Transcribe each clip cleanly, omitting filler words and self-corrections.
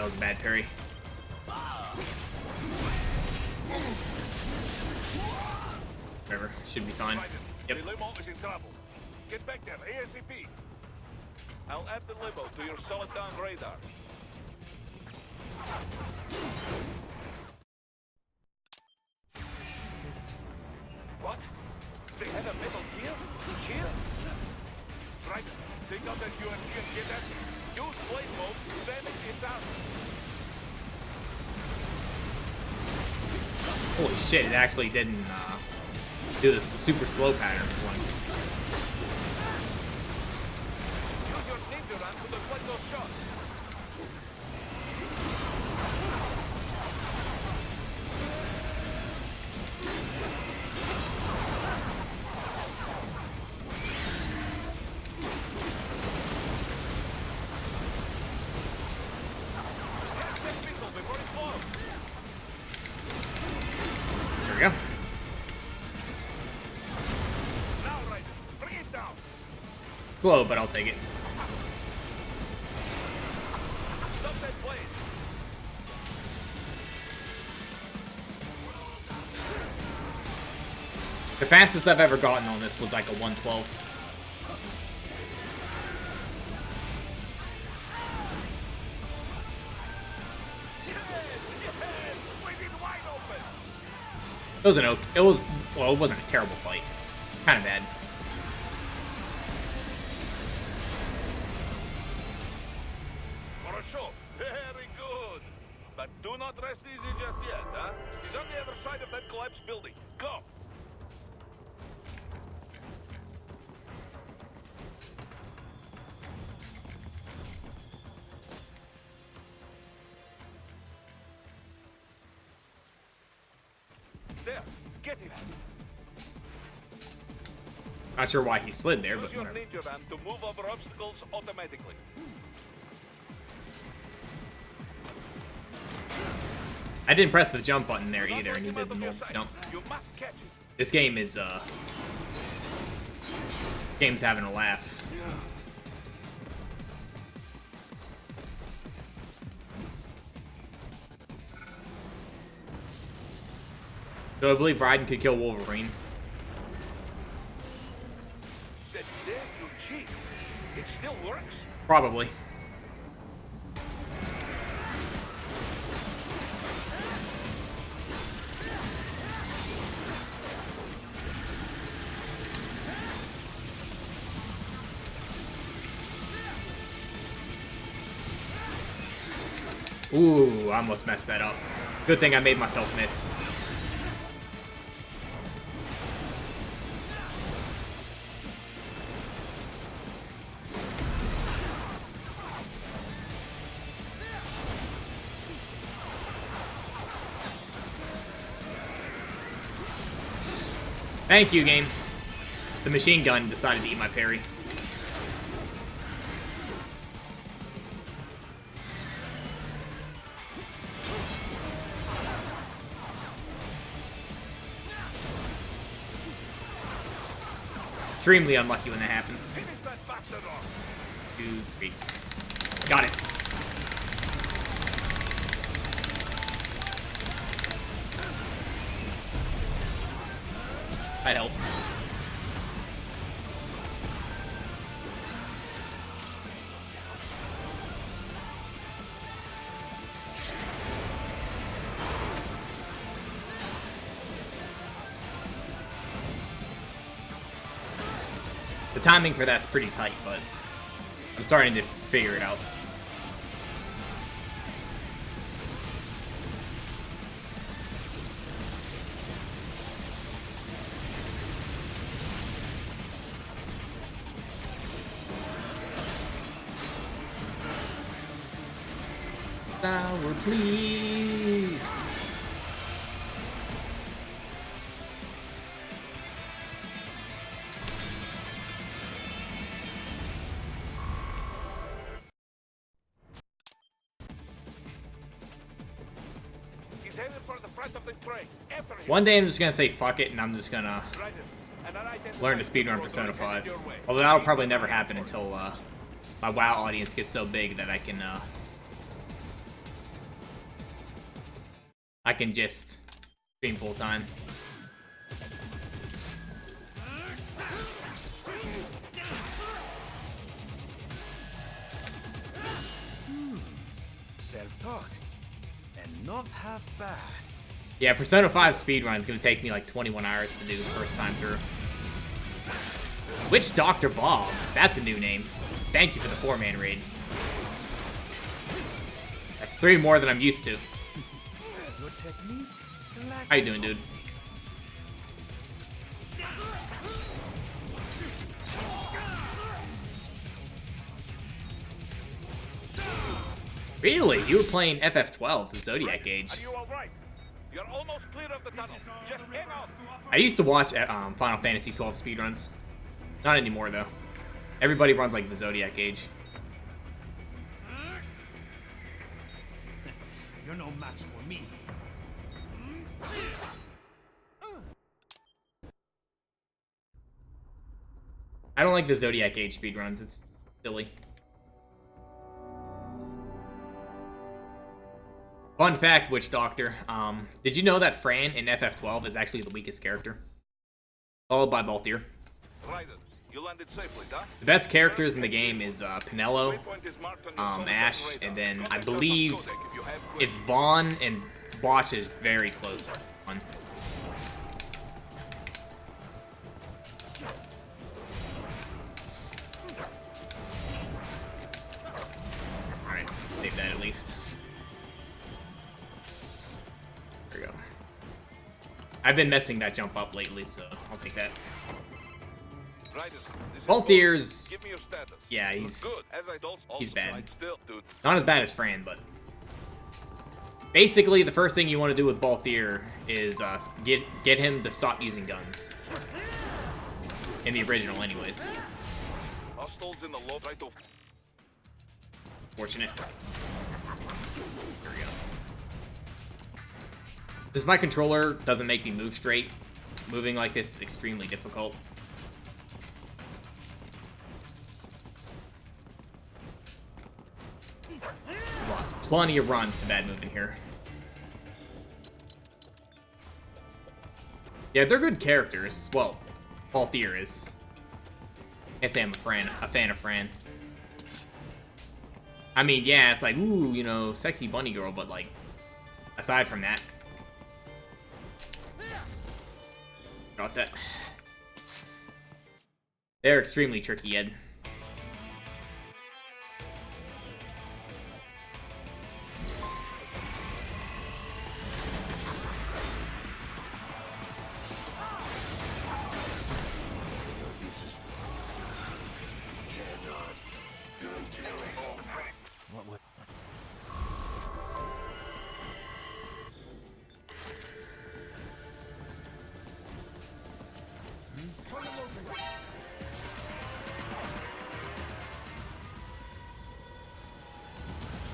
was a bad parry. Whatever, should be fine. Yep. The limo is in trouble. Get back there, ASAP. I'll add the limo to your solid down radar. What? They had a metal gear? Here? Right. Take out that UMG and get at me. Use blade mode to damage it out. Holy shit, it actually didn't do this super slow pattern for once. Use your ninja run to deflect those shots. There we go. Slow, but I'll take it. The fastest I've ever gotten on this was like a 112. It was well, it wasn't a terrible fight. Kind of bad. For a show, very good. But do not rest easy just yet, huh? He's on the other side of that collapsed building. Go! There, get him. Not sure why he slid there, but Use your whatever. ninja run to move over obstacles automatically. I didn't press the jump button there Do not either, let and you him out did the of your normal sight. jump. You must catch it. This game is game's having a laugh. So I believe Raiden could kill Wolverine. That damn you cheat. It still works. Probably. Ooh, I almost messed that up. Good thing I made myself miss. Thank you, game. The machine gun decided to eat my parry. Extremely unlucky when that happens. Finish that bastard off. 2, 3. Got it. That helps. The timing for that's pretty tight, but I'm starting to figure it out. Sour, please. He's headed for the front of the train. Enter him. One day I'm just gonna say fuck it, and I'm just gonna Right in. And an identified learn to speedrun road Persona headed 5. your way. Although that'll probably never happen until my WoW audience gets so big that I can I can just stream full time. Self-taught. And not half bad. Yeah, Persona 5 speedrun is going to take me like 21 hours to do the first time through. Witch Dr. Bob? That's a new name. Thank you for the 4-man raid. That's 3 more than I'm used to. How you doing, dude? Really? You were playing FF12, the Zodiac Age. Are you all right? You're almost clear of the tunnel. Just hang on. I used to watch Final Fantasy 12 speedruns. Not anymore, though. Everybody runs like the Zodiac Age. You're no match for me. I don't like the Zodiac Age speedruns. It's silly. Fun fact, Witch Doctor. Did you know that Fran in FF12 is actually the weakest character? Followed by Balthier. Right. You landed safely, huh? The best characters in the game is Pinello, Ash, and then I believe it's Vaughn, and Bosch is very close. Alright, save that at least. There we go. I've been messing that jump up lately, so I'll take that. Balthier's... Yeah, he's bad. Not as bad as Fran, but... Basically, the first thing you want to do with Balthier is get him to stop using guns. In the original, anyways. Fortunate. There we go. Since my controller doesn't make me move straight, moving like this is extremely difficult. Lost plenty of runs to bad moving here. Yeah, they're good characters. Well, Balthier is. Can't say I'm a fan of Fran. I mean, yeah, it's like, ooh, you know, sexy bunny girl, but like, aside from that. Got that. They're extremely tricky, Ed.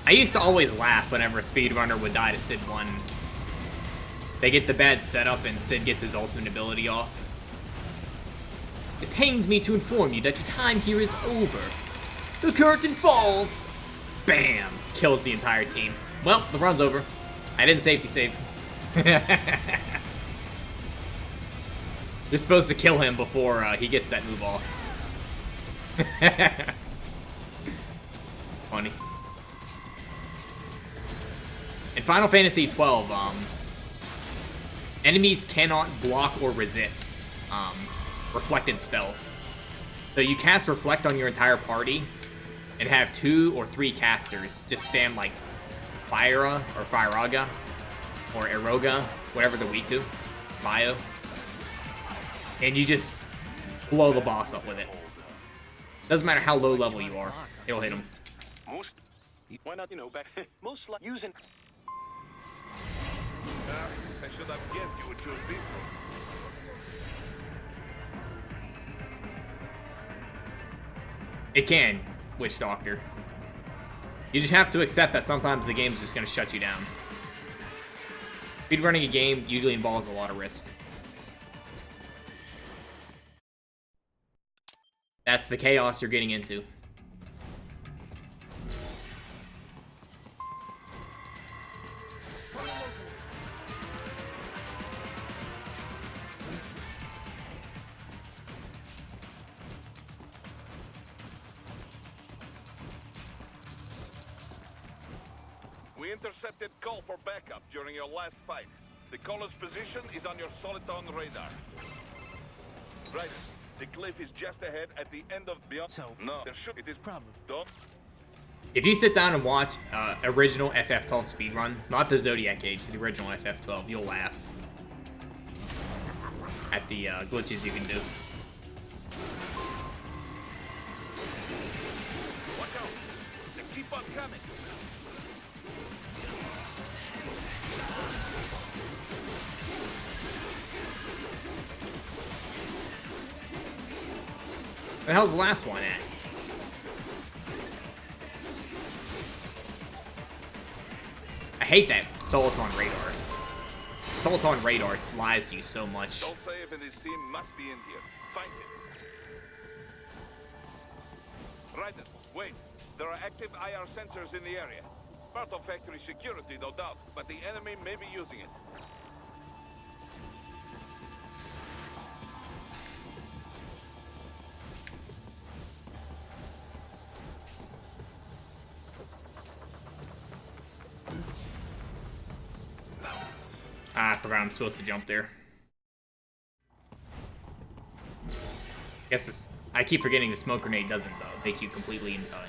I used to always laugh whenever a speedrunner would die to Sid 1. They get the bad setup and Sid gets his ultimate ability off. It pains me to inform you that your time here is over. The curtain falls! Bam! Kills the entire team. Well, the run's over. I didn't safety save. You're supposed to kill him before he gets that move off. Funny. In Final Fantasy XII, enemies cannot block or resist reflected spells. So you cast Reflect on your entire party and have 2 or 3 casters just spam like Fyra or Fyraga or Eroga, whatever they're weak to, Bio, and you just blow the boss up with it. Doesn't matter how low level you are, it'll hit him. Why not, you know, back most like using. I should have guessed you would choose this one. It can, Witch Doctor. You just have to accept that sometimes the game's just going to shut you down. Speedrunning a game usually involves a lot of risk. That's the chaos you're getting into. intercepted call for backup during your last fight. The caller's position is on your Soliton radar. Right. The cliff is just ahead at the end of beyond. So, no, there should. It is problem. Don't. If you sit down and watch original FF12 speedrun, not the Zodiac Age, the original FF12, you'll laugh at the glitches you can do. Watch out! They keep on coming. Where the hell's the last one at? I hate that Soliton radar. Soliton radar lies to you so much. Soul Save and his team must be in here. Find it. Right then. Wait. There are active IR sensors in the area. Part of factory security, no doubt, but the enemy may be using it. Ah, I forgot I'm supposed to jump there. Guess it's, I keep forgetting the smoke grenade doesn't make you completely invisible.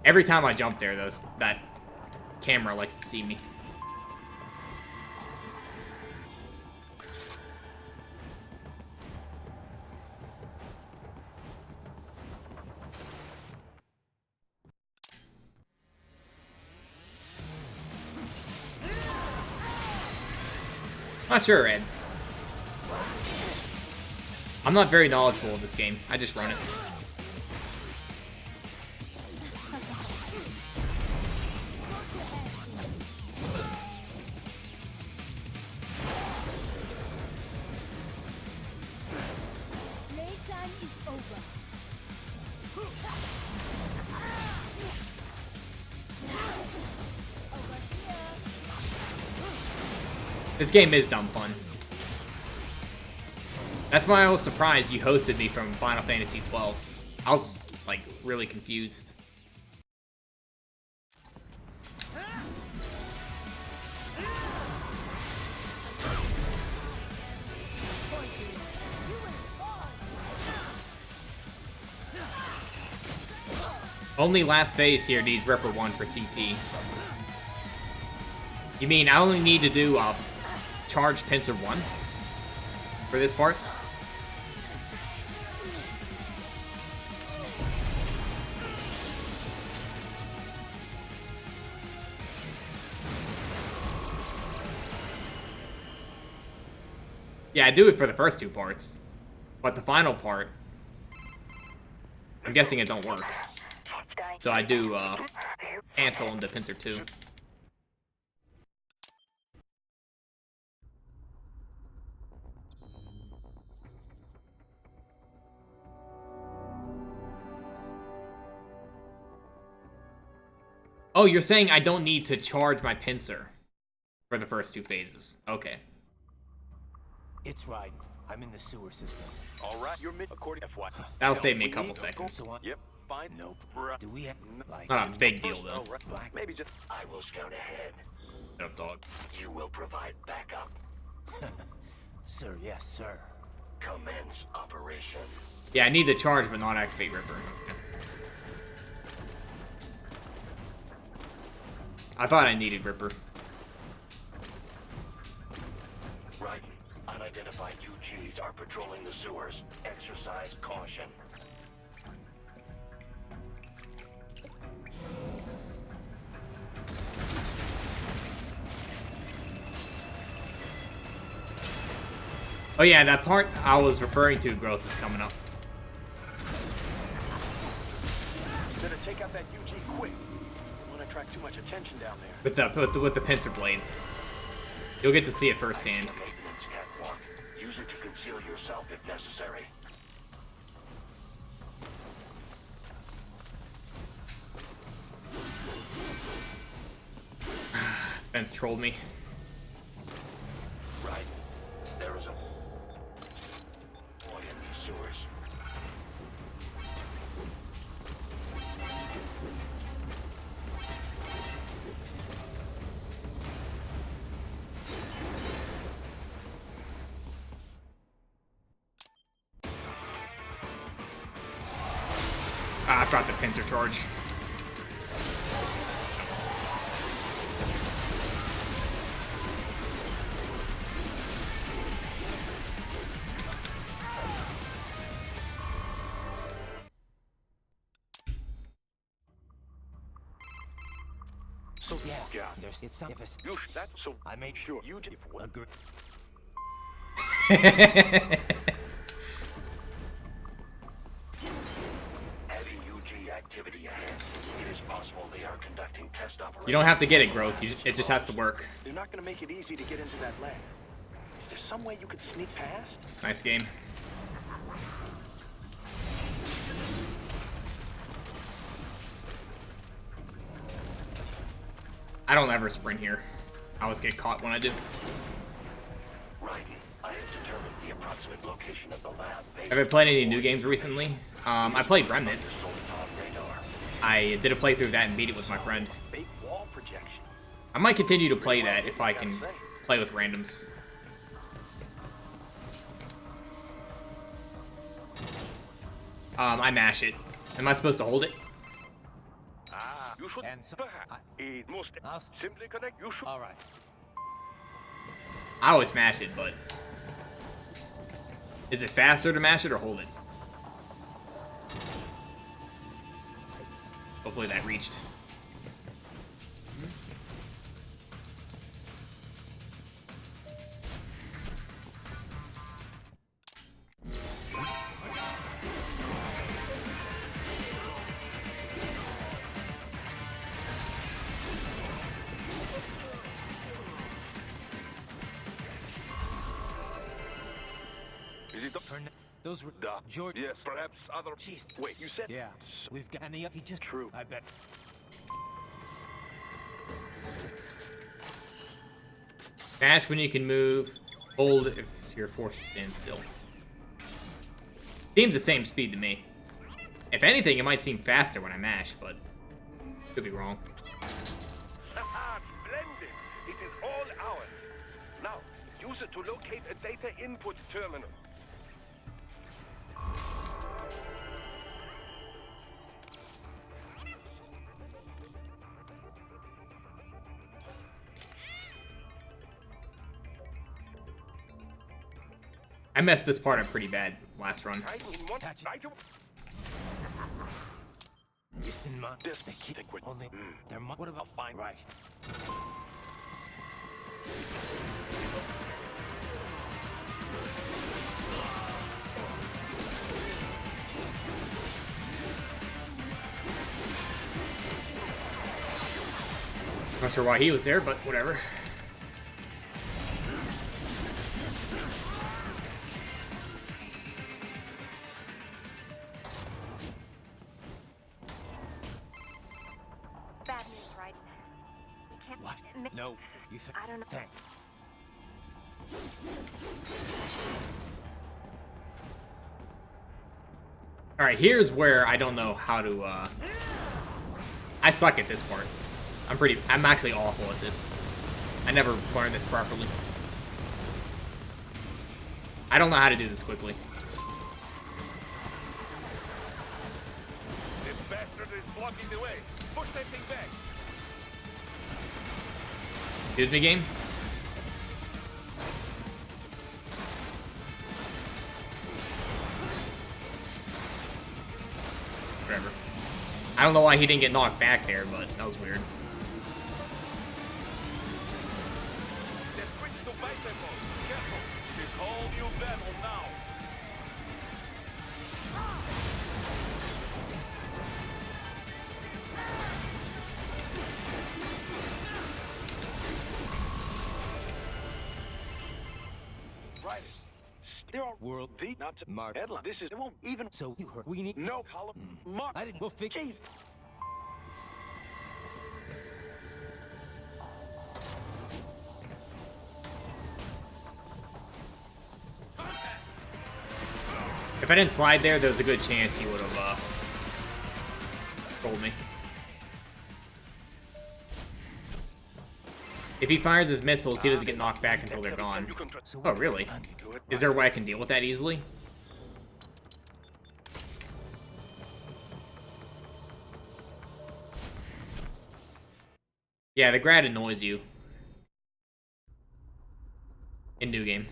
Every time I jump there, that camera likes to see me. Not sure, Ed. I'm not very knowledgeable of this game. I just run it. Playtime is over. This game is dumb fun. That's why I was surprised you hosted me from Final Fantasy XII. I was, like, really confused. Only last phase here needs Ripper 1 for CP. You mean I only need to do charge pincer 1 for this part? Yeah, I do it for the first two parts, but the final part, I'm guessing it don't work. So I do cancel into pincer 2. Oh, you're saying I don't need to charge my pincer for the first two phases. Okay. It's right. I'm in the sewer system. All right, you're mid according to FY. That'll save me a couple seconds. So what? Yep, fine. Nope. Do we have like Not a big deal, though. black? Maybe just. I will scout ahead. Shut up, dog. You will provide backup. Sir, yes, sir. Commence operation. Yeah, I need to charge but not activate Ripper. Okay. I thought I needed Ripper. Right. Unidentified UGs are patrolling the sewers. Exercise caution. Oh yeah, that part I was referring to, growth, is coming up. Better take out that UG quick. Don't want to attract too much attention down there. With the pincer blades. You'll get to see it firsthand. Maintenance catwalk. Use it to conceal yourself if necessary. Ben's trolled me. Right. There is a boy in these sewers. Ah, I dropped the pincer charge. So yeah, it's some if it's You that so I made sure you did what? agree. Heavy UG activity ahead. It is possible they are conducting test operations. You don't have to get it, Growth. It just has to work. They're not gonna make it easy to get into that lab. Is there some way you could sneak past? Nice game. I don't ever sprint here. I always get caught when I do. Right. I have determined the approximate location of the lab. Have I played any new games recently? I played Remnant. I did a playthrough of that and beat it with my friend. Big wall projection. I might continue to play that if I can play with randoms. I mash it. Am I supposed to hold it? You should And so- perhaps it must I'll- simply connect. You should All right. I always mash it, but... Is it faster to mash it or hold it? Hopefully that reached. is it the Those were Duh. George. Yes, perhaps other. Jeez. Wait, you said Yeah, we've got and the he just True. I bet. Mash when you can move. Hold if you're forced to stand still. Seems the same speed to me. If anything, it might seem faster when I mash, but... Could be wrong. Splendid! It is all ours. Now, use it to locate a data input terminal. I messed this part up pretty bad last run. I mean, what? Catch it. Right to- It's in my This they keep liquid. only there mu- what about fine. right. Not sure why he was there, but whatever. Bad news, right? We can't. What? No. You think I don't know. Thank. Alright, here's where I don't know how to, I suck at this part. I'm actually awful at this. I never learned this properly. I don't know how to do this quickly. This bastard is blocking the way. Push that thing back. Excuse me, game? Whatever. I don't know why he didn't get knocked back there, but that was weird. Then switch to bicep mode. Careful. This whole new battle now. Right. There are World the not to Mark. headline. This is it won't even So you heard we need no column. Mark. I didn't we'll fix Jeez. If I didn't slide there, there's a good chance he would have, told me. If he fires his missiles, he doesn't get knocked back until they're gone. so Oh, really? Is there a way I can deal with that easily? Yeah, the grad annoys you. In new game.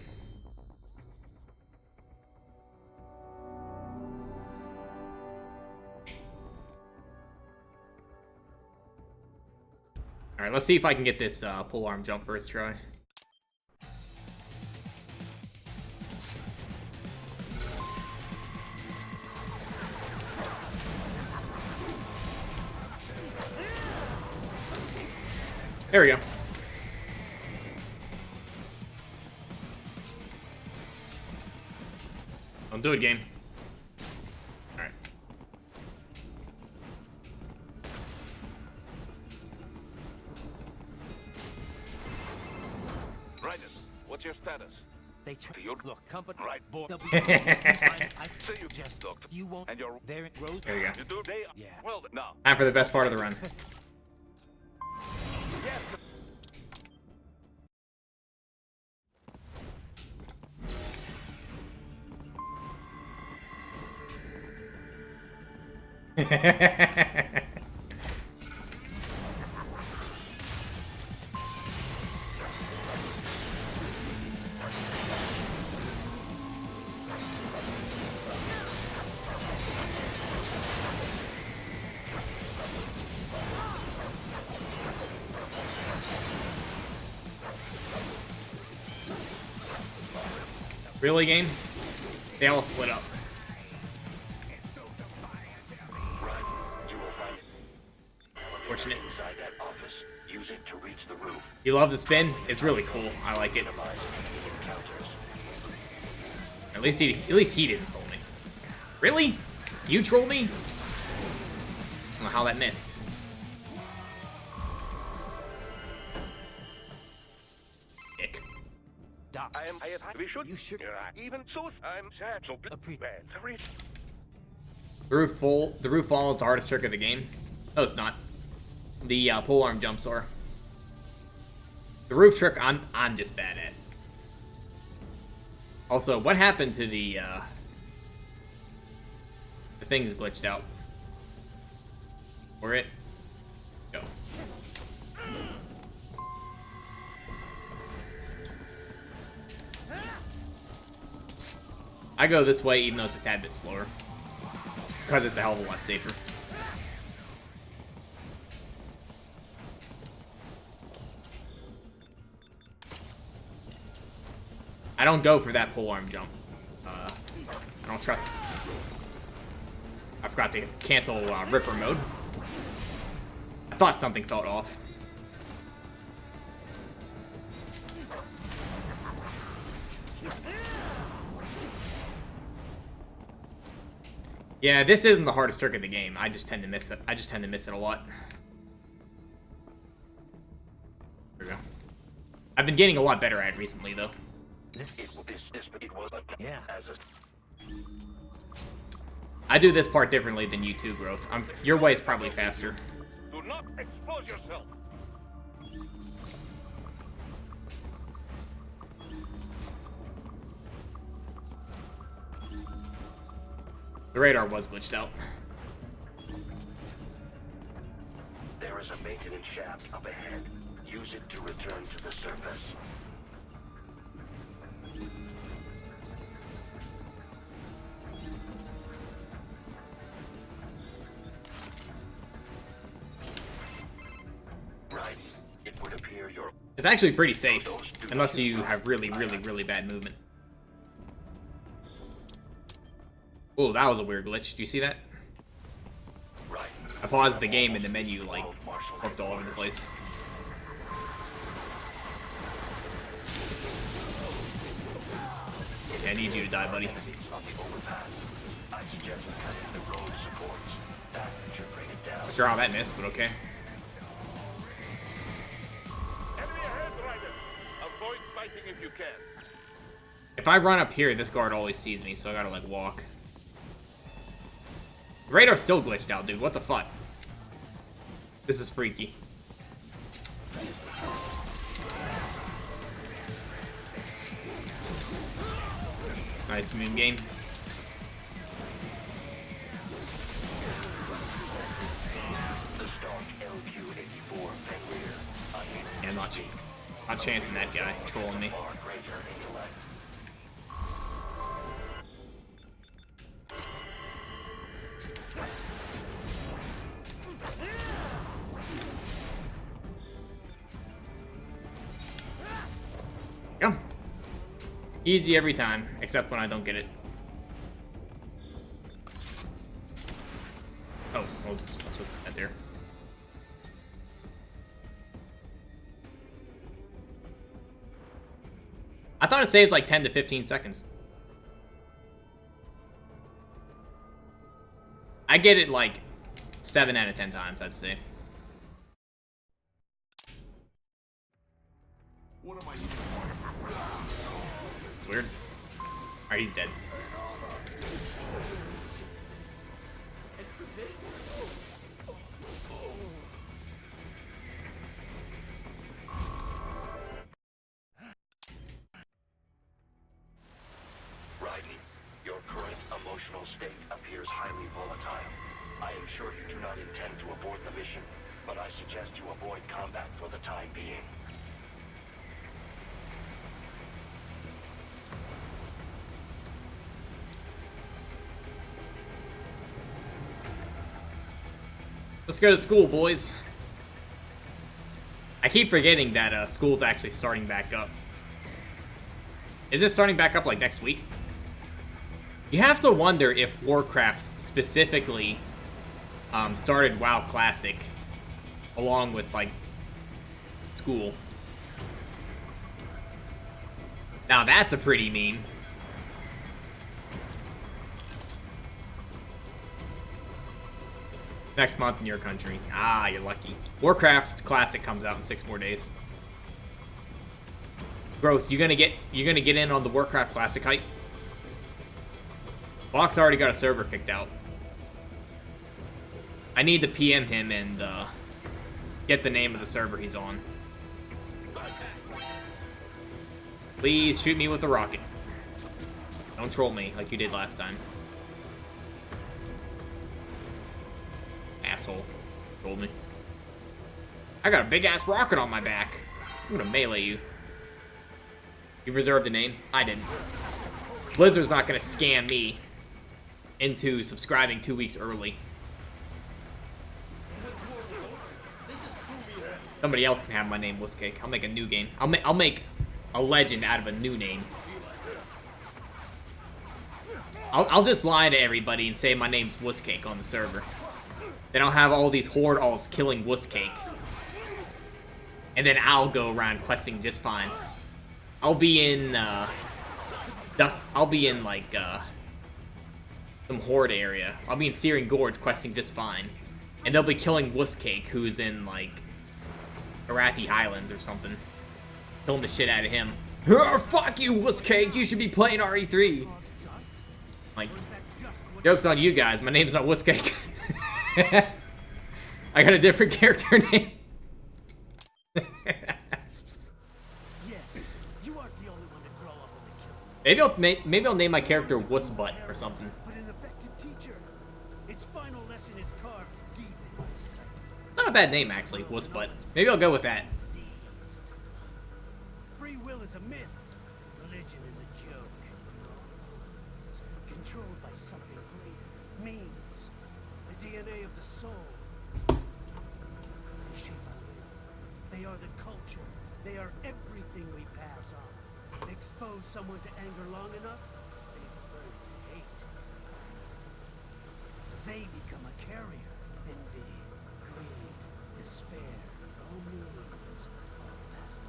Alright, let's see if I can get this pole arm jump first try. There we go. Don't do it, game. Alright. Raiden, what's your status? They try. You Look, company. right, boy. I So you just looked. You won't. And you're There it road. There we go. you do they Yeah. well now. Time for the best part of the run. Yes. Really, game? They all split up. You will find Fortunate. inside that office. Use it to reach the roof. You love the spin? It's really cool. I like it. Minimize enemy encounters. At least he didn't troll me. Really? You trolled me? I don't know how that missed. Dick. Doc. We should. You should. Even so, I'm sad. So bad. Sorry. The roof fall is the hardest trick of the game. No, it's not. The pole arm jumps are. The roof trick I'm just bad at. Also, what happened to the thing's glitched out? Where it go? I go this way even though it's a tad bit slower. Because it's a hell of a lot safer. I don't go for that pole arm jump. I don't trust it. I forgot to cancel Ripper mode. I thought something felt off. Yeah, this isn't the hardest trick of the game. I just tend to miss it. I just tend to miss it a lot. There we go. I've been getting a lot better at it recently, though. It was like Yeah. as a I do this part differently than you too, Growth. Your way is probably faster. Do not expose yourself. The radar was glitched out. there is a maintenance shaft up ahead. Use it to return to the surface. Right. It would appear you're It's actually pretty safe, unless you have really, really, really bad movement. Oh, that was a weird glitch. Did you see that? right. I paused the game and the menu, like, hooked all over the place. Yeah, I need you to die, buddy. On the overpass. I suggest cutting the road supports. That should bring it down. Not sure how that missed, but okay. Enemy ahead, Raiden. Avoid fighting if you can. If I run up here, this guard always sees me, so I gotta, like, walk. The radar's still glitched out, dude. What the fuck? This is freaky. Nice moon game. The stock LQ-84 Fenrir. Not chancing that guy trolling me. Far greater intellect. Yeah. Easy every time, except when I don't get it. Oh, well, let's put that there. I thought it saved like 10 to 15 seconds. I get it like 7 out of 10 times, I'd say. It's weird. Alright, he's dead. Raiden, your current emotional state appears highly volatile. I am sure you do not intend to abort the mission, but I suggest you avoid combat for the time being. Let's go to school, boys. I keep forgetting that school's actually starting back up. Is it starting back up like next week? You have to wonder if Warcraft specifically started WoW Classic along with like school. Now that's a pretty meme. Next month in your country. Ah, you're lucky. Warcraft Classic comes out in 6 more days. Growth, you gonna get in on the Warcraft Classic hype? Box already got a server picked out. I need to PM him and get the name of the server he's on. Please shoot me with a rocket. Don't troll me like you did last time. Asshole. Told me. I got a big ass rocket on my back. I'm gonna melee you. You reserved a name? I didn't. Blizzard's not gonna scam me into subscribing 2 weeks early. Somebody else can have my name, Wusscake. I'll make a new game. I'll make a legend out of a new name. I'll just lie to everybody and say my name's Wusscake on the server. Then I'll have all these horde alts killing Wusscake. And then I'll go around questing just fine. I'll be in like some horde area. I'll be in Searing Gorge questing just fine. And they'll be killing Wusscake, who's in like Arathi Highlands or something. Killing the shit out of him. Fuck you, Wusscake! You should be playing RE3. Like, joke's on you guys. My name's not Wusscake. I got a different character name. Maybe I'll name my character Wussbutt or something. Not a bad name actually, Wussbutt. Maybe I'll go with that. Free will is a myth. Religion is a joke. It's controlled by something greater. Memes. The DNA of the soul. They shape our will. They are the culture. They are everything we pass on. Expose someone to anger long enough, they turn to hate. They become a carrier. Envy, greed, despair, all means, all past.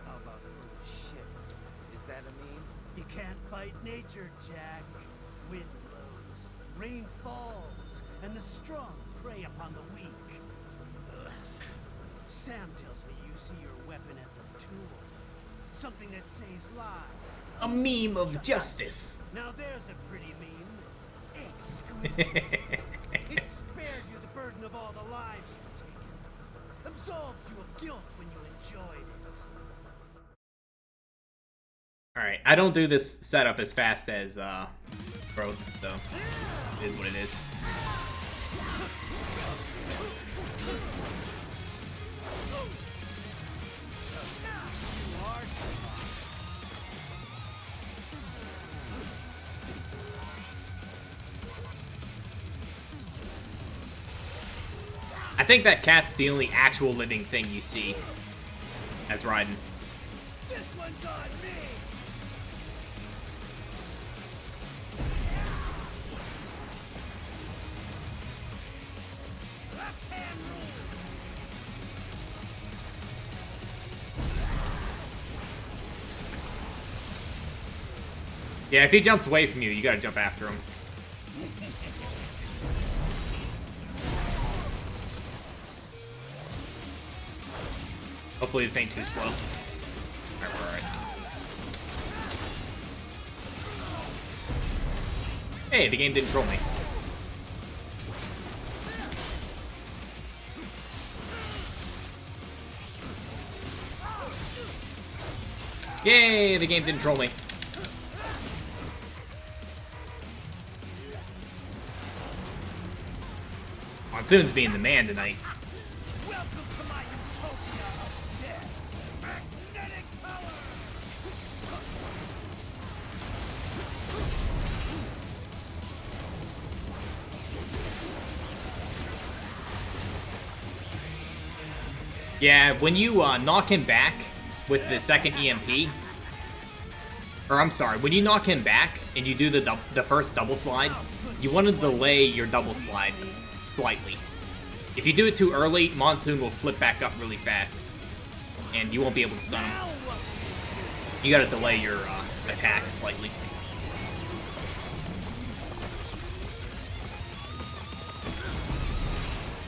How about full of shit? Is that a meme? You can't fight nature, Jack. Wind blows, rain falls, and the strong prey upon the weak. Ugh. Sam tells me you see your weapon as a tool. Something that saves lives. A meme of justice. Now there's a pretty meme. Exquisite. It spared you the burden of all the lives you've taken. Absolved you of guilt when you enjoyed it. Alright, I don't do this setup as fast as Growth, so it is what it is. I think that cat's the only actual living thing you see as Raiden. This one's on me! Left hand rule! Yeah, if he jumps away from you, you gotta jump after him. Hopefully this ain't too slow. Alright, we're alright. Hey, the game didn't troll me. Yay, the game didn't troll me. Monsoon's being the man tonight. Welcome to my utopia of death! Magnetic power! Yeah, when you knock him back with the second EMP, or I'm sorry, when you knock him back and you do the first double slide, you want to delay your double slide slightly. If you do it too early, Monsoon will flip back up really fast, and you won't be able to stun him. You gotta delay your attack slightly.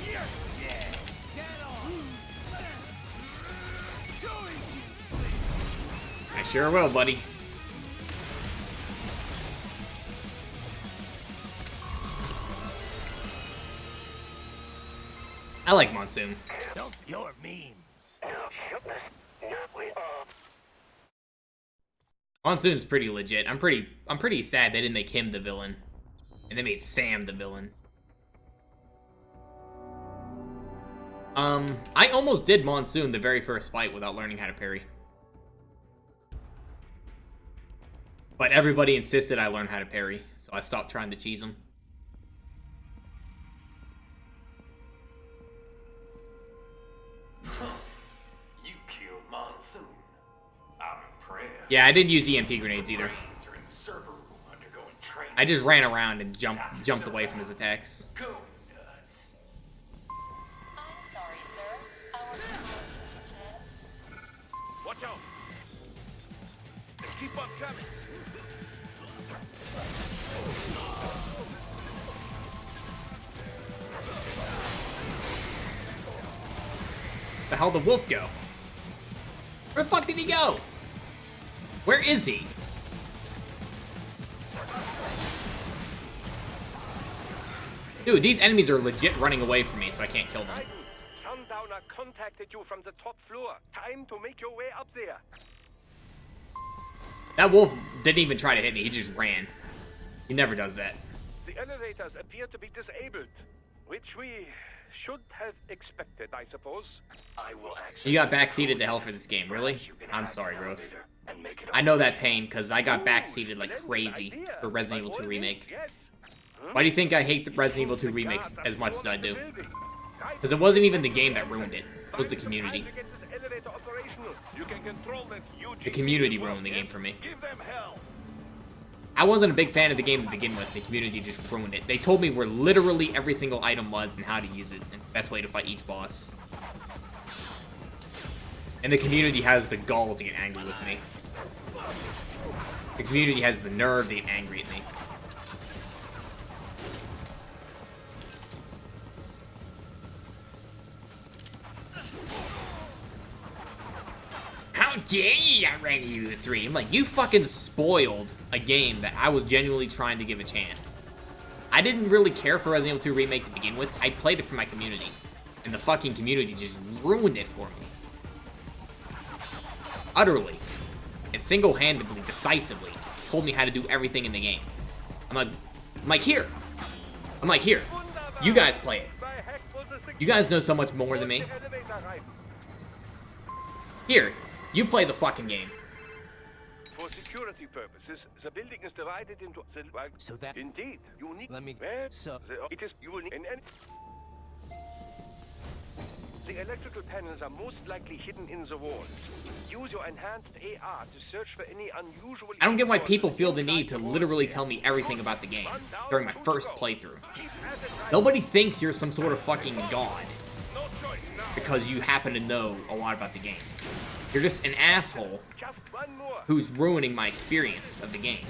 You're dead! Get on! Go easy, please! I sure will, buddy. I like Monsoon. Don't your memes! Monsoon's pretty legit. I'm pretty sad they didn't make him the villain, and they made Sam the villain. I almost did Monsoon the very first fight without learning how to parry. But everybody insisted I learn how to parry, so I stopped trying to cheese him. You killed Monsoon. I'm impressed. Yeah, I didn't use EMP grenades either. Brains are in the server room undergoing training. I just ran around and jumped away from his attacks. Go nuts. I'm sorry, sir. Watch out! And keep on coming. The hell did the wolf go? Where the fuck did he go? Where is he? Dude, these enemies are legit running away from me, so I can't kill them. Raiden, Sundowner contacted you from the top floor. Time to make your way up there. That wolf didn't even try to hit me, he just ran. He never does that. The elevators appear to be disabled, which we should have expected, I suppose. I will access You got backseated to hell for this game, really? You can I'm have sorry, the Roth. elevator and make it I know that pain, because I got backseated like crazy Idea. for Resident Evil By 2 all Remake. means, yes. Why do you think I hate the Resident Evil 2 remakes as much as I do? Because it wasn't even the game that ruined it. It was the community. The community ruined the game for me. Give them hell. I wasn't a big fan of the game to begin with. The community just ruined it. They told me where literally every single item was and how to use it, and the best way to fight each boss. And the community has the gall to get angry with me. The community has the nerve to get angry at me. How dare you on Resident Evil 3? I'm like, you fucking spoiled a game that I was genuinely trying to give a chance. I didn't really care for Resident Evil 2 Remake to begin with. I played it for my community. And the fucking community just ruined it for me. Utterly. And single-handedly, decisively, told me how to do everything in the game. I'm like, here. I'm like, here. You guys play it. You guys know so much more than me. Here. You play the fucking game. For security purposes, the building is divided into So that- indeed unique. Let me- Well, so- it is unique. The electrical panels are most likely hidden in the walls. Use your enhanced AR to search for any unusual... I don't get why people feel the need to literally tell me everything about the game during my first playthrough. Nobody thinks you're some sort of fucking god because you happen to know a lot about the game. You're just an asshole Just one more. who's ruining my experience of the game.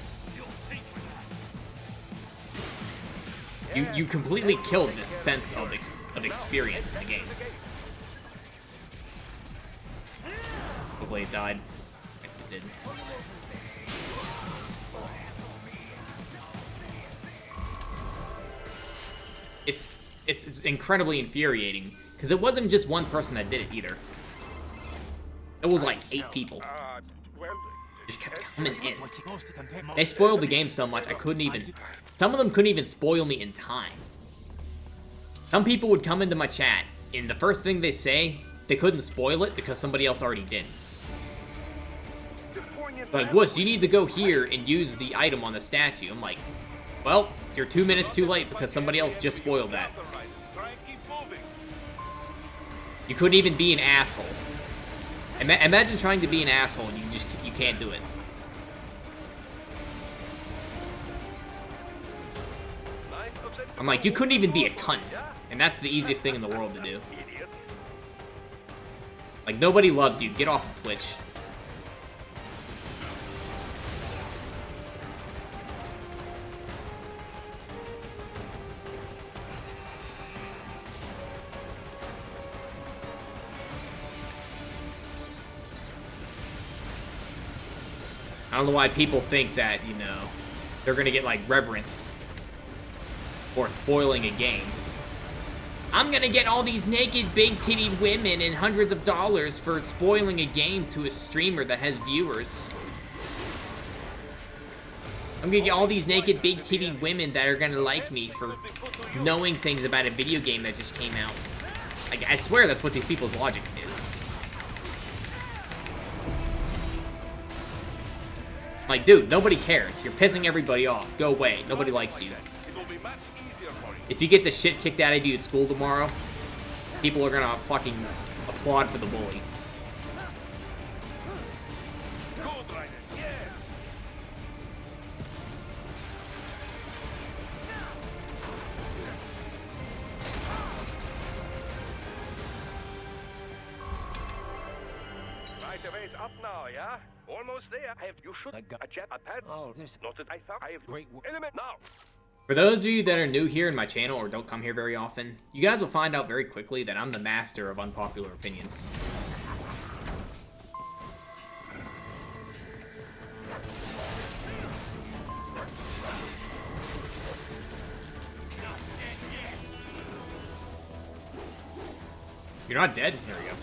You completely killed this sense of experience in the game. Hopefully it died. It didn't. It's incredibly infuriating because it wasn't just one person that did it either. It was like 8 people. Well, Just kept coming in. They spoiled the game so much I couldn't even... Some of them couldn't even spoil me in time. Some people would come into my chat, and the first thing they say, they couldn't spoil it because somebody else already did. Like, Wuss, you need to go here and use the item on the statue. I'm like, well, you're 2 minutes too late because somebody else just spoiled that. try and keep moving. You couldn't even be an asshole. Imagine trying to be an asshole and you can't do it. I'm like, you couldn't even be a cunt. And that's the easiest thing in the world to do. Like, nobody loves you. Get off of Twitch. I don't know why people think that, you know, they're gonna get, like, reverence for spoiling a game. I'm gonna get all these naked, big-titted women and hundreds of dollars for spoiling a game to a streamer that has viewers. I'm gonna get all these naked, big-titted women that are gonna like me for knowing things about a video game that just came out. Like, I swear that's what these people's logic is. Like, dude, nobody cares. You're pissing everybody off. Go away. Nobody likes you. It will be much easier for you. If you get the shit kicked out of you at school tomorrow, people are gonna fucking applaud for the bully. Good, Raiden. Yeah. Right away, it's up now, yeah? Almost there. You should I got- a jet, a pad. Oh, there's Not that I thought I have great element now. For those of you that are new here in my channel or don't come here very often, you guys will find out very quickly that I'm the master of unpopular opinions. You're not dead? There we go.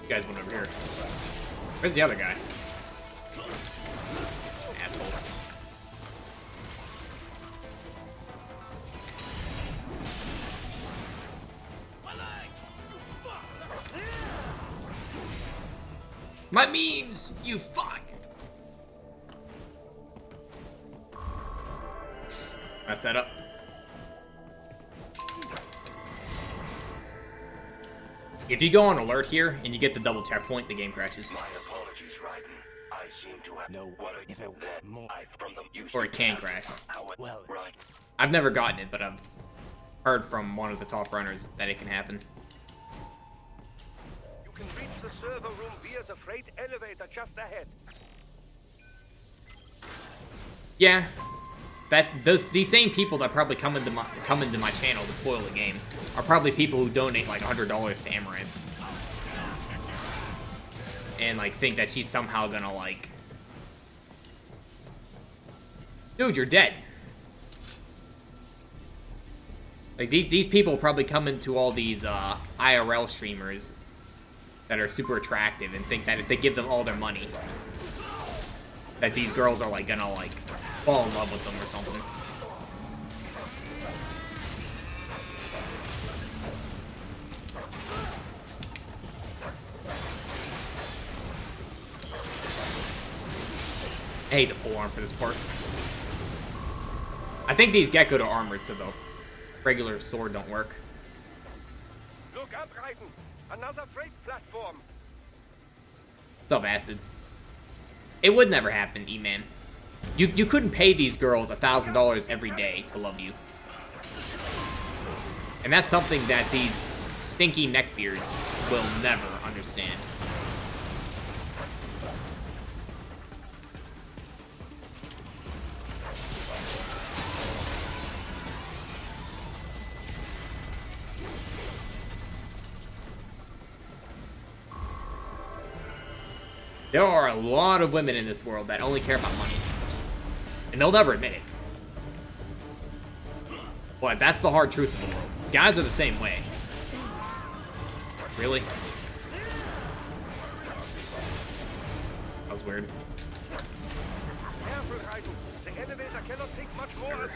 You guys went over here. Where's the other guy? Asshole. My memes, you fuck! Mess that up. If you go on alert here and you get the double checkpoint, the game crashes. My apologies, Raiden. I seem to have... No, What if it that more- I from them used Or to it can have crash. how it- Well- right. I've never gotten it, but I've heard from one of the top runners that it can happen. You can reach the server room via the freight elevator just ahead. Yeah, these same people that probably come into my channel to spoil the game are probably people who donate like $100 to Amaranth and like think that she's somehow gonna like, dude, you're dead. Like these people probably come into all these IRL streamers that are super attractive and think that if they give them all their money, that these girls are like gonna like fall in love with them or something. I hate the polearm for this part. I think these Gecko are armored, so the regular sword don't work. Look up, Raiden. Another freight platform. What's up, Acid? It would never happen, E-Man. You couldn't pay these girls $1,000 every day to love you. And that's something that these stinky neckbeards will never understand. There are a lot of women in this world that only care about money. And they'll never admit it. But that's the hard truth of the world. Guys are the same way. Really? That was weird. Careful, Raiden. The elevator cannot take much more of this.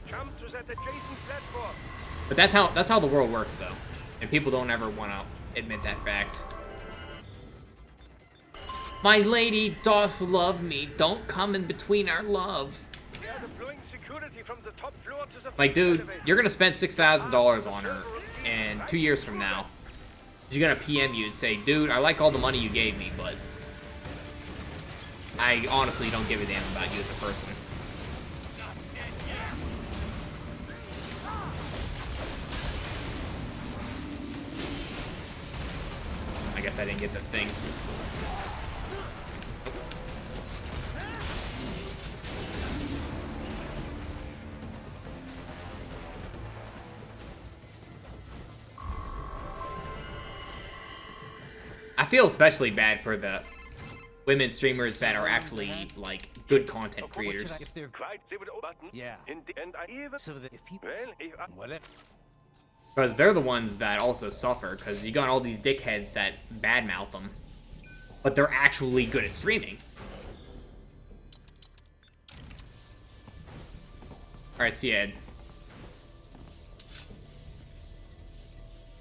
Jump to that adjacent platform. But that's how the world works, though. And people don't ever want to admit that fact. My lady doth love me. Don't come in between our love. They are deploying security from the top floor to the Like, dude, you're gonna spend $6,000 on her, and 2 years from now, she's gonna PM you and say, dude, I like all the money you gave me, but I honestly don't give a damn about you as a person. I guess I didn't get the thing. I feel especially bad for the women streamers that are actually, like, good content creators. If they're Quite the button. yeah. And I even. So that if he Well, if I, whatever. Because they're the ones that also suffer, because you got all these dickheads that badmouth them. But they're actually good at streaming. Alright, see Ed.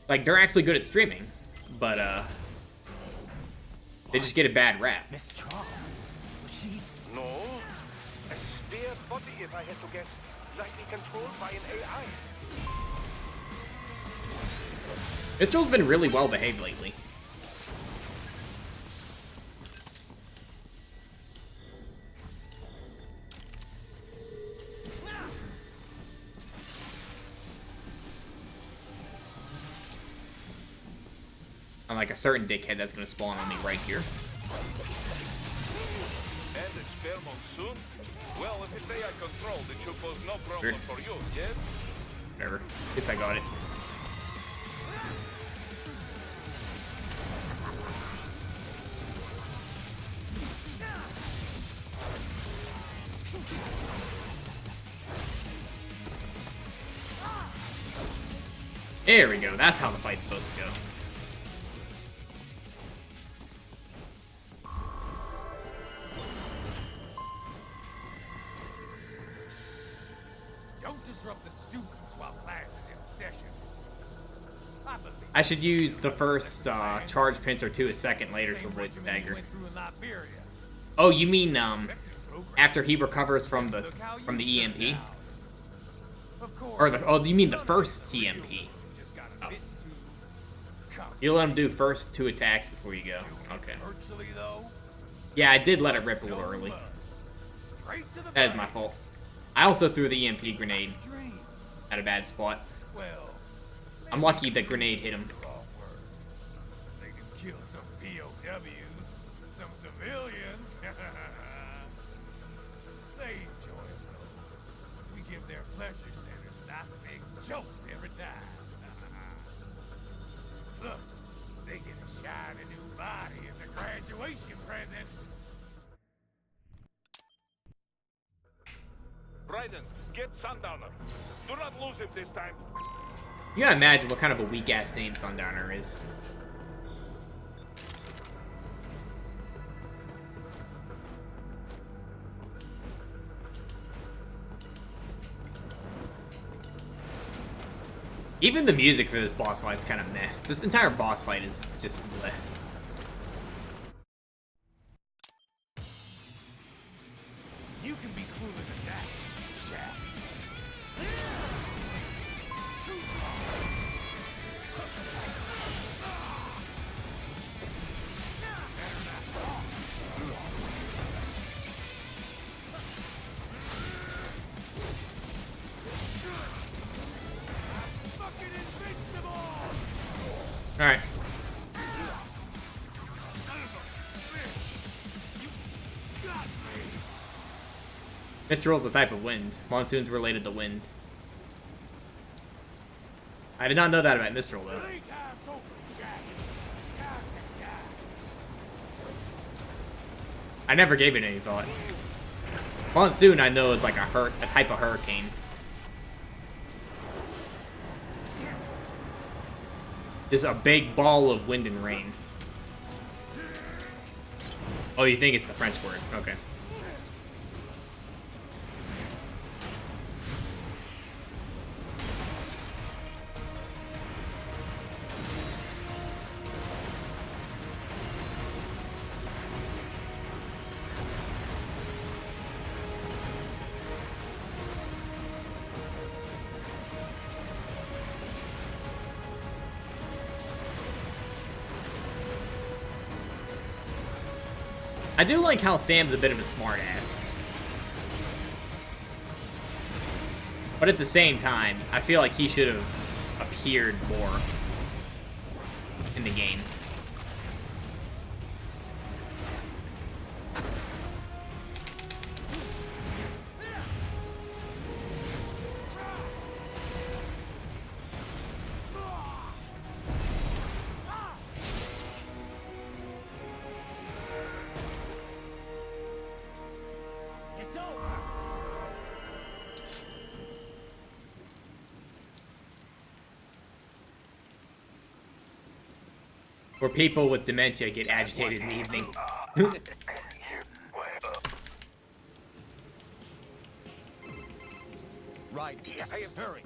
Like, they're actually good at streaming. But, they just get a bad rap. Miss Charles. She's no. A spare body, if I had to guess. Likely controlled by an AI. Mistral's been really well behaved lately. Unlike a certain dickhead that's gonna spawn on me right here. And a spare monsoon? Well, if it's AI controlled, it should pose no problem Weird. for you, yes? Whatever. Guess I got it. There we go. That's how the fight's supposed to go. don't disrupt the students while class is in session. I believe I should use the first charge pincer to a second later to rid Dagger. went through in Liberia. Oh, you mean after he recovers from the EMP? Of course. Or you mean the first CMP? Just got Oh. a bit too comfortable. You let him do first 2 attacks before you go. Okay. Virtually though. Yeah, I did let it rip a little No early. fuss. Straight to the That is my fault. I also threw the EMP grenade dream. at a bad spot. Well, I'm lucky the grenade hit him. the wrong word. They can kill some POWs, some civilians. They enjoy it though. We give their pleasure centers a nice big jolt every time. Plus, they get a shiny new body as a graduation present. Raiden, get Sundowner. Do not lose him this time. You gotta imagine what kind of a weak-ass name Sundowner is. Even the music for this boss fight is kind of meh. This entire boss fight is just bleh. You can be crueler than that. Alright. Mistral's a type of wind. Monsoon's related to wind. I did not know that about Mistral, though. I never gave it any thought. Monsoon, I know, is like a type of hurricane. Just a big ball of wind and rain. Oh, you think it's the French word? Okay. I do like how Sam's a bit of a smartass. But at the same time, I feel like he should have appeared more in the game. Where people with dementia get agitated in the evening. Right. Hurry.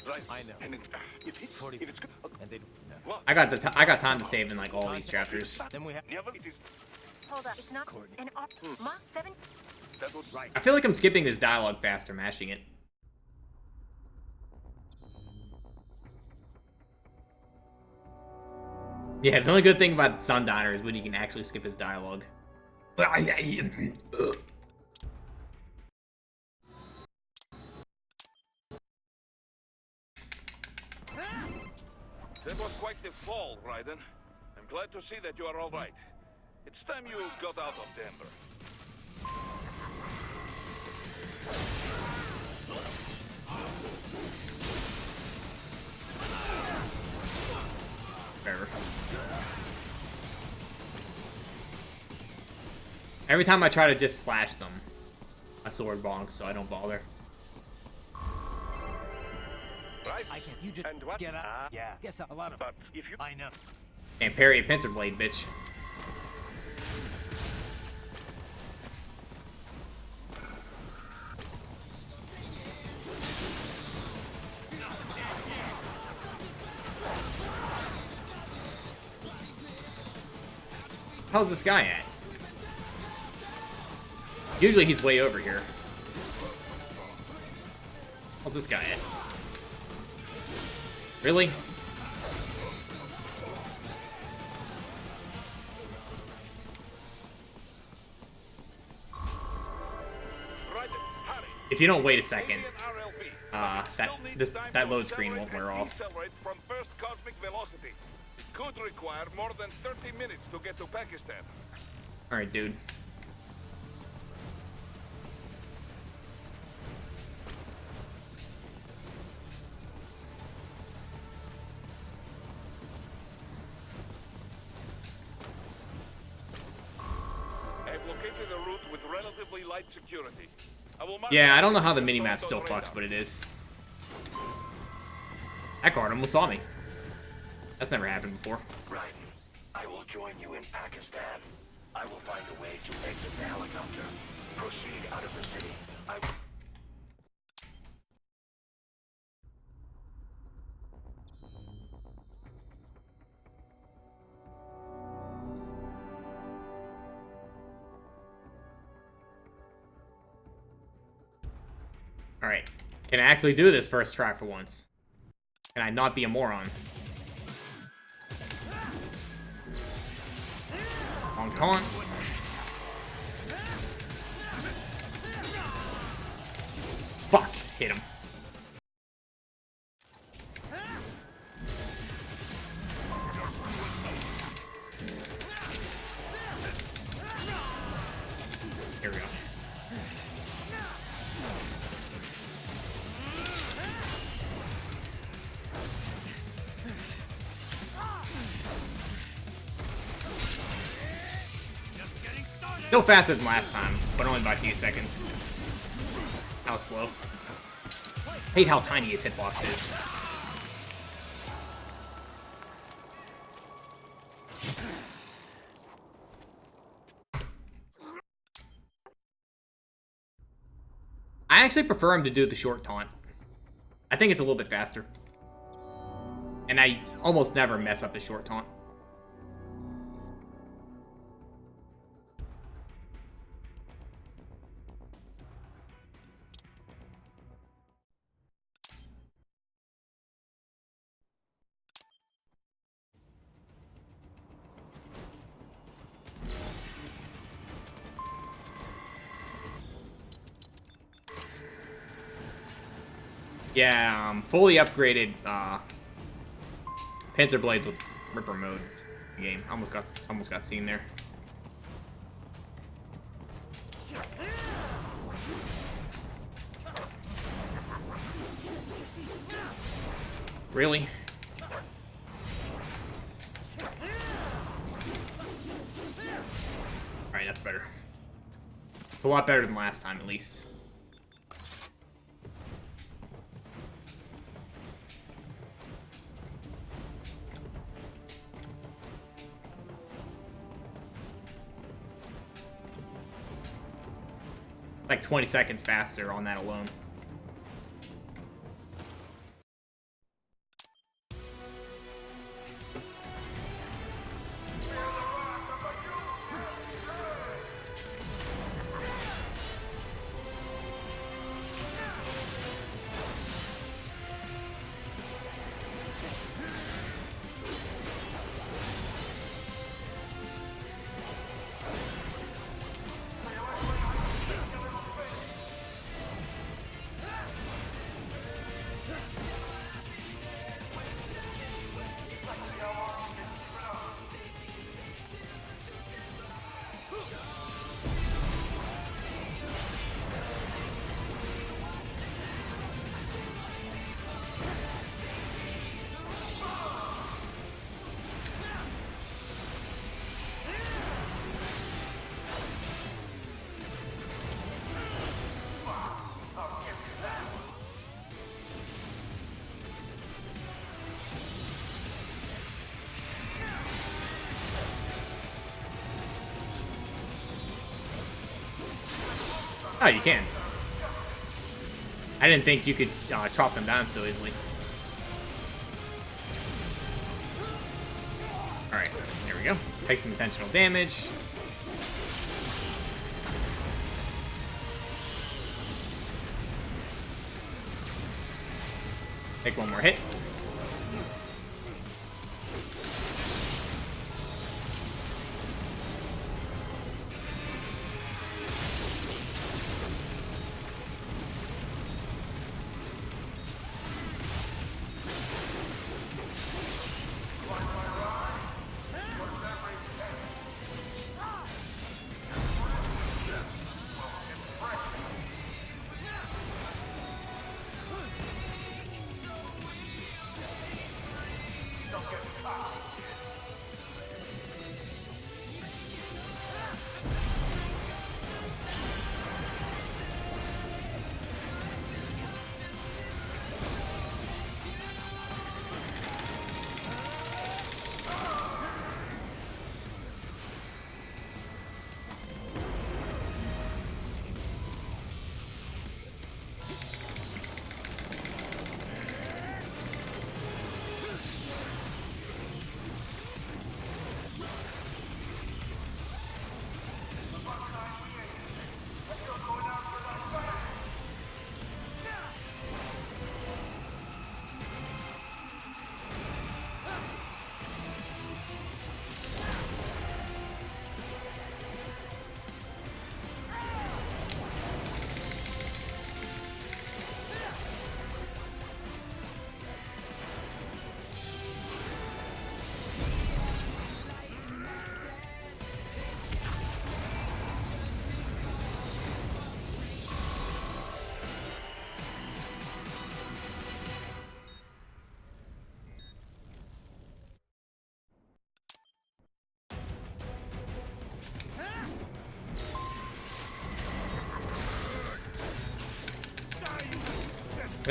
Right. I know. And it's 40. good. And they. I got time to save in like all these chapters. Then we have. Never it is Hold up, it's not an op. Mach 7. that would Right. I feel like I'm skipping this dialogue faster, mashing it. Yeah, the only good thing about Sundowner is when you can actually skip his dialogue. That was quite the fall, Raiden. I'm glad to see that you are all right. It's time you got out of Denver. Whatever. Every time I try to just slash them, my sword bonks, so I don't bother. Right? I can't. You just And what? get out. Yeah. Guess a lot of. But if you I know. And parry a pincer blade, bitch. How's this guy at? Usually he's way over here. How's this guy at? Really? Raiden, hurry. If you don't wait a second, Alien RLB. that load screen won't wear off. Decelerate from first cosmic velocity. It could require more than 30 minutes to get to Pakistan. Alright, dude. I've located a route with relatively light security. I will mark Yeah, I don't know it how the with minimap's on still radar. fucked, but it is. That guard almost saw me. That's never happened before. Raiden, I will join you in Pakistan. I will find a way to exit the helicopter. Proceed out of the city. I will... Alright. Can I actually do this first try for once? Can I not be a moron? Long taunt. Fuck. Hit him. Here we go. Still faster than last time, but only by a few seconds. That was slow. Hate how tiny his hitbox is. I actually prefer him to do the short taunt. I think it's a little bit faster. And I almost never mess up the short taunt. Yeah, fully upgraded Panzer Blades with Ripper mode game. Almost got seen there. Really? Alright, that's better. It's a lot better than last time, at least. Like 20 seconds faster on that alone. Oh, you can. I didn't think you could chop them down so easily. Alright, there we go. Take some intentional damage. Take one more hit.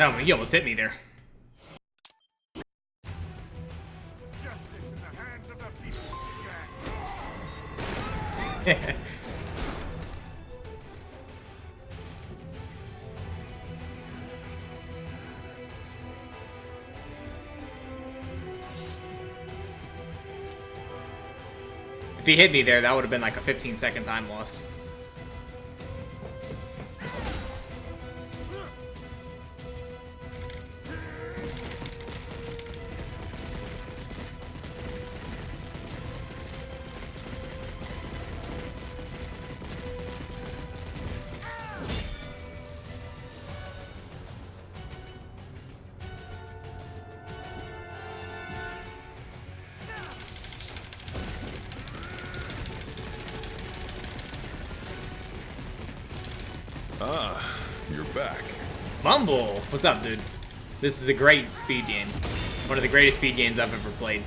Oh, he almost hit me there. Justice in the hands of the people, Jack. If he hit me there, that would have been like a 15-second time loss. Ah, you're back. Bumble! What's up, dude? This is a great speed game. One of the greatest speed games I've ever played.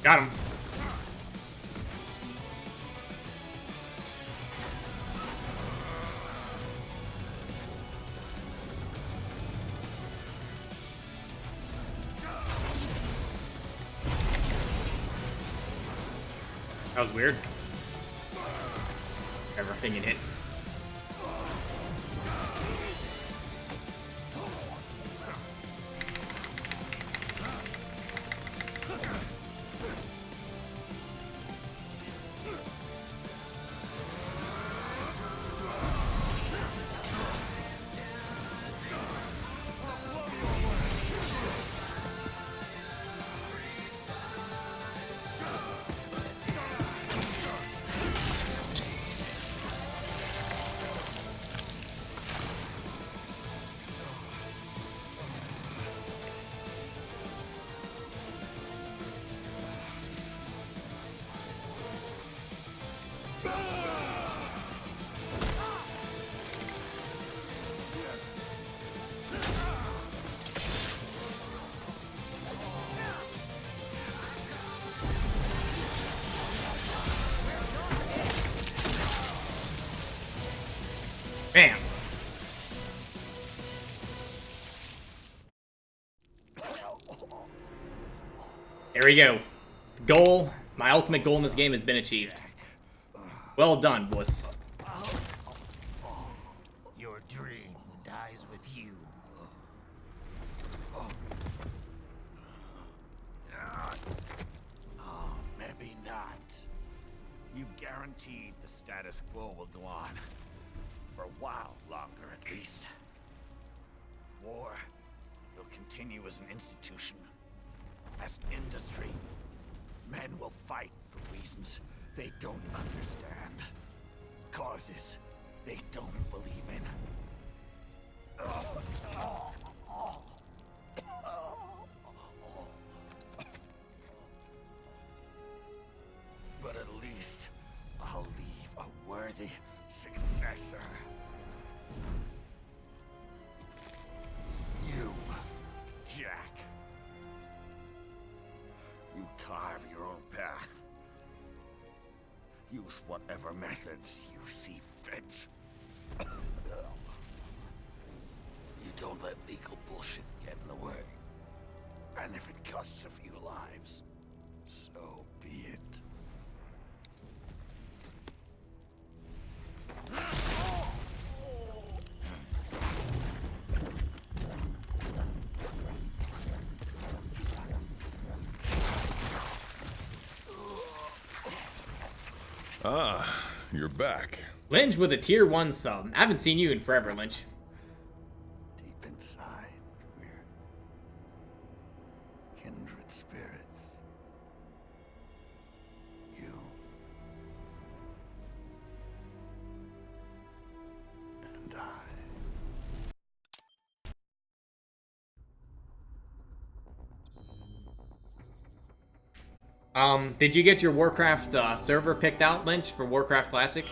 Got him. That was weird. Everything it hit. Bam. There we go. Goal. My ultimate goal in this game has been achieved. Well done, wuss. Your dream dies with you. Oh, maybe not. You've guaranteed the status quo will go on. For a while longer, at least. War will continue as an institution, as an industry. Men will fight for reasons they don't understand. Causes they don't believe in. But at least I'll leave a worthy successor. You, Jack. You carve your own path. Use whatever methods you see fit. You don't let legal bullshit get in the way. And if it costs a few lives, so be it. Ah, you're back. Lynch with a tier 1 sub. I haven't seen you in forever, Lynch. Deep inside, we're kindred spirits. You Did you get your Warcraft server picked out, Lynch, for Warcraft Classic?